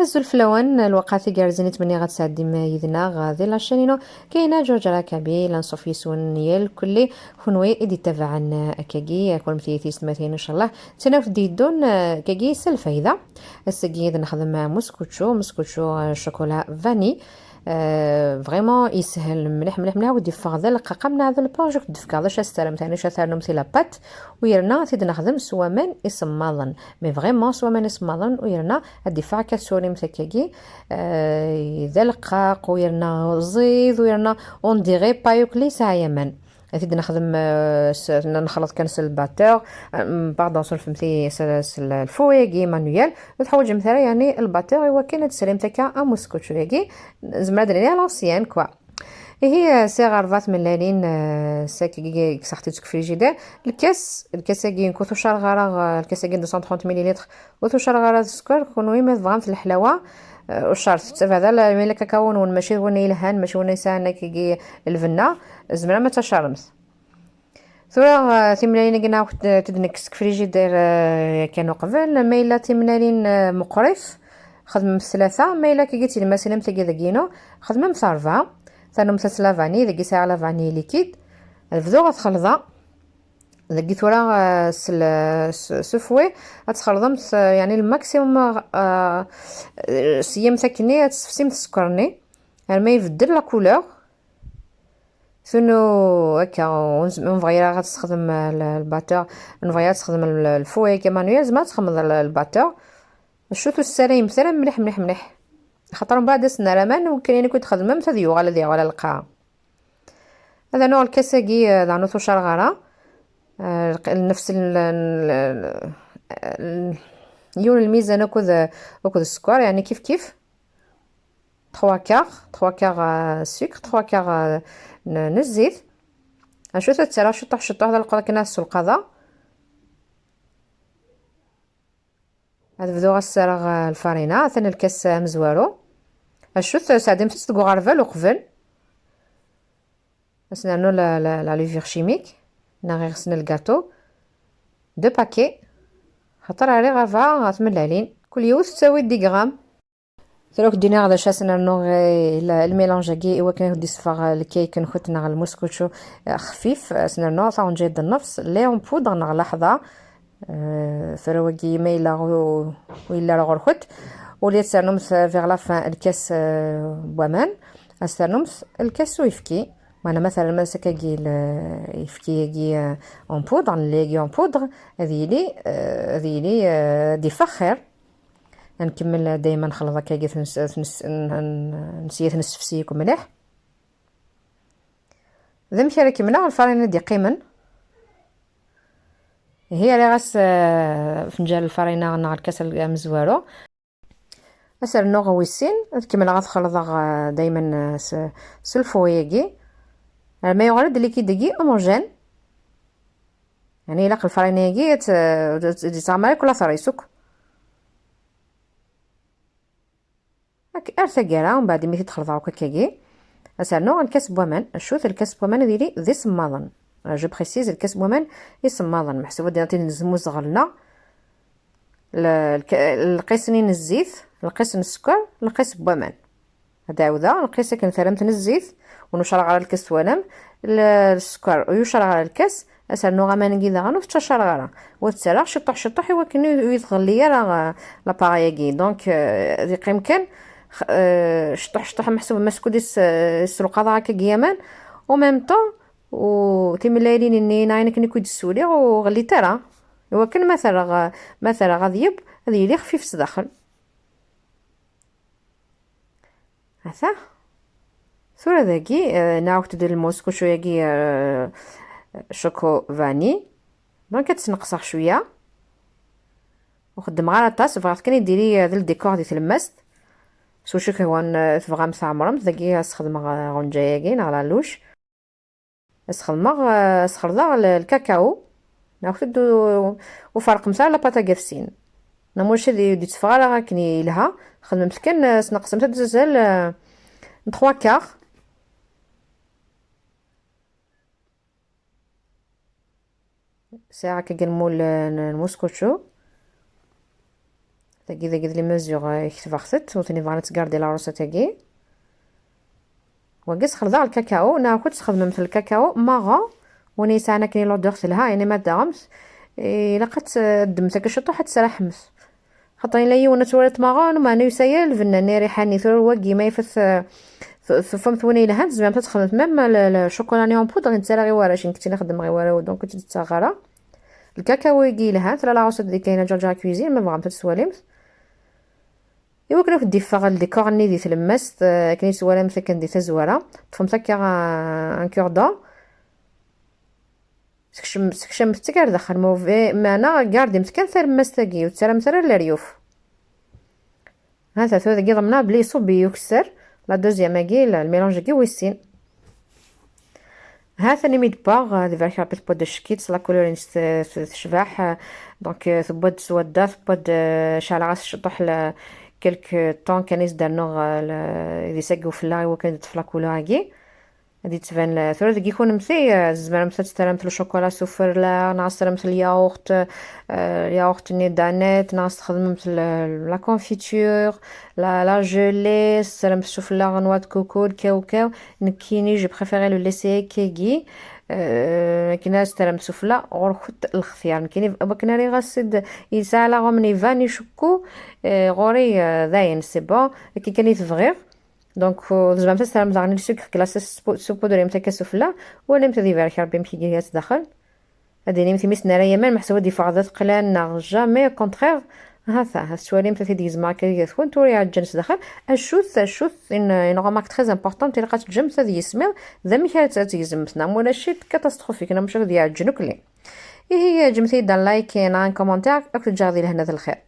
هزو الفلوان الوقت كارزيني تمني غتساعد ما يدنا غادي لاشينينو كاينه جوج راكبي لنصوف يسون نيال كلي خنوي ادي تبعنا اكاكي كل مثيتي سماتين ان شاء الله تناف ديدون كاكي سلفايده السكيد نخدم مع مسكوتشو شوكولا فاني فريمون يسهل مليح مليح مليح ودي فاغذا القاقه من هذا الباج دفكا هذا شاسترم ثاني شاثرنا مثل لابات ويرنا تيد نخدم سوامان يسماضن مي فريمون سوامان يسماضن ويرنا الدفاع كسوري مسكاكي ذا القاق ويرنا زيد ويرنا اون ديغي بايوك لي ساعه يمن تيد نخدم نخلط كنس الباتور باردون فهمتي الفويغي مانويال وتحوج مثلا يعني الباتور هو كاين تسلم تاكا اموسكوتشو ياكي زعما درنا لونسيان كوا هي صغار فات من لالين ساكي صحتك في الجدار الكاس كي نكوثو شرغره الكاس كي 230 مليلتر وثو شرغره السكر كونوا ما فغمت الحلاوه وشرط هذا ملي كاكاون ماشي وني الهان ماشي وني ساعه كي الفنا زعما ما تشرمت ثورة تمنالين قلنا تدنكس كفريجيدير كانوا قبل ما إلا تمنالين مقرف خدمة الثلاثة ما إلا كي قلتي المسألة متلاقي ذاكينو خدمة مثارفة ثانو مسلسل لافاني ذاكي ساعة لافاني ليكيد الفذو غتخلطها ذاكي ثورة سفوي غتخلطهم يعني الماكسيموم سيام تاكني تسفسيم السكرني ما يبدل لا كولور ثنو هكا نفغيا غتستخدم الباتور نفغيا تستخدم الفوي كمانويل زعما تخمض الباتور الشوتو السلايم مثلا مليح مليح مليح خاطر من بعد سنا رمان وكاين كنت خدمه مثل ديو على ديو على القاع هذا نوع الكساكي دانو تو شرغره نفس يون الميزان وكذا السكر يعني كيف كيف 3 كاغ سكر 3 كاغ نزيت شو تتسرى شطح هذا القضاء كنا القضاء هذا بدو غسرغ الفارينة ثاني الكاس مزوارو الشوت ساعدين تسدقو غرفال وقفل بس نعنو لا لوفيغ شيميك غير غسنا الكاتو 2 باكي خاطر عليه غرفة غتملالين كل يوث تساوي 10 غرام ثروك دينا غدا شاسنا نو الميلانج كي اوا كان دي صفار الكيك نخوتنا على المسكوتشو خفيف سنا نو صاون جيد النفس لي اون بودر نغ لحظه ثروكي ميلا ويلا غرخوت وليت سرنمس فيغ لا فان الكاس بوامان استرنمس الكاس ويفكي وانا مثلا مسكاكي يفكي اون بودر لي اون بودر هذه لي دي فخر نكمل دائما نخلط هكا نسيت نسفسيكم مليح ذا مشاري كملنا الفرينه دي قيمن هي اللي غاس فنجان الفرينه نهار الكاس مزوارو اسر نوغ ويسين كمل غتخلط دائما سلفويكي ما يغرد اللي كيدقي اموجين يعني الا الفرينه كي تعمر كل ثريسك ارثا كرا ومن بعد ملي تخلط هكا كاكي اسالنو الكاس بوامان الشوث الكاس بوامان ديالي ذي صماضن جو بريسيز الكاس بوامان يصماضن محسوبه ديالتي نزمو صغلنا القيسنين الزيت القيسن السكر القيس بوامان هذا عاوده القيسه كنثرمت الزيت ونشرع على الكاس ونم السكر ويشرع على الكاس اسالنو غامان كي دغنو تشرع غرا وتسرع شطح هو كنو يتغلي راه لاباريكي دونك ذي قيم كان شطح محسوب مسكو ديس السلقه هكا كيامان او ميم طون و تيملايلين اني ناينك نكود السولي وغلي ترى هو كان مثلا غاديب هذه لي خفيف صداخل هذا صورة ذاكي نعاود تدير الموسكو شويه كي شوكو فاني دونك كتنقصها شويه وخدم على طاس بغات كان ديري هذا الديكور ديال تلمست سو شوك هو تبغى مسعمرم ذاكي استخدم غونجاياكين على لوش استخدم الكاكاو ناخذ وفرق مسا لاباطا كافسين نموش دي تفغالا كني لها خدمت كان نقسم تزال 3 كار ساعه كنمول الموسكوتشو تاكي ذاك لي مزيغ يكتب خصت وثني فغانت تقاردي لا روسا تاكي وقص خرضا الكاكاو ناخد تخدم مثل الكاكاو ماغا وني ساعنا كني لو دغسلها يعني ما دامس لقت دمتك شطو حتى سرح مس خاطر الا يونا تولات ماغا ما نيسايل الفنان ريحاني ثور وقي ما يفث فهمت وني لهاد زعما تخدم ميم الشوكولاني اون بودر نتسالى غير ورا شي كنت نخدم غير ورا دونك كنت تغرا الكاكاو يجي لها ترى لا عوصه دي كاينه جورجا كويزين ما بغا تسواليم ايوا كنا في الديفاغ الديكور ني دي تلمست كاين سواليم مثل كان دي تزوره فهمت هكا ان كور دو سكشم تكار دخل موفي معنا غاردي متكن ثر مستاكي وتسرى مثلا الريوف هذا ثو ضمنا بلي صوبي يكسر لا دوزيام كي الميلونج كي ويسين ها ثاني ميد باغ دي فيرك رابيد بود شكيت لا كولور تشبح دونك ثبود سودا ثبود شعلاغاس شطح ل كلك طون كانيس دانوغ دي ساقو في اللاغي وكان تفلا كولوراكي هادي تبان ثلاث كيكون مثي زعما مثل تستلمت الشوكولا سوفر لا نعصر مثل الياغورت الياغورت ني دانيت نستخدم مثل لا كونفيتور لا جيلي استلمت شوف لا غنوات كوكو الكاوكاو نكيني جو بريفيري لو ليسي كيغي كنا استلمت سوفلا غور خت الخيار كاين بكنا ري غاسد يسالا غومني فاني شوكو غوري داين سي بون كي كان يتفغير دونك زعما تستعمل زعما السكر كلاص سوبودري نتاع كسفله ولا نتا دي فيرك ربي مكي جات داخل هادي نمتي مس نارا يمان محسوبه دي فاضات قلان جامي كونترير هذا السواليم تاع ديز ماركه ثون توري على الجنس داخل الشوث ان غومارك تري امبورطون تي لقات الجمس هذا يسمر ذا مي تيزمتنا ولا شي كاتاستروفيك انا مش غادي يعجنوك لي هي جمتي دا لايك ان كومونتير اكتب جاردي لهنا الخير.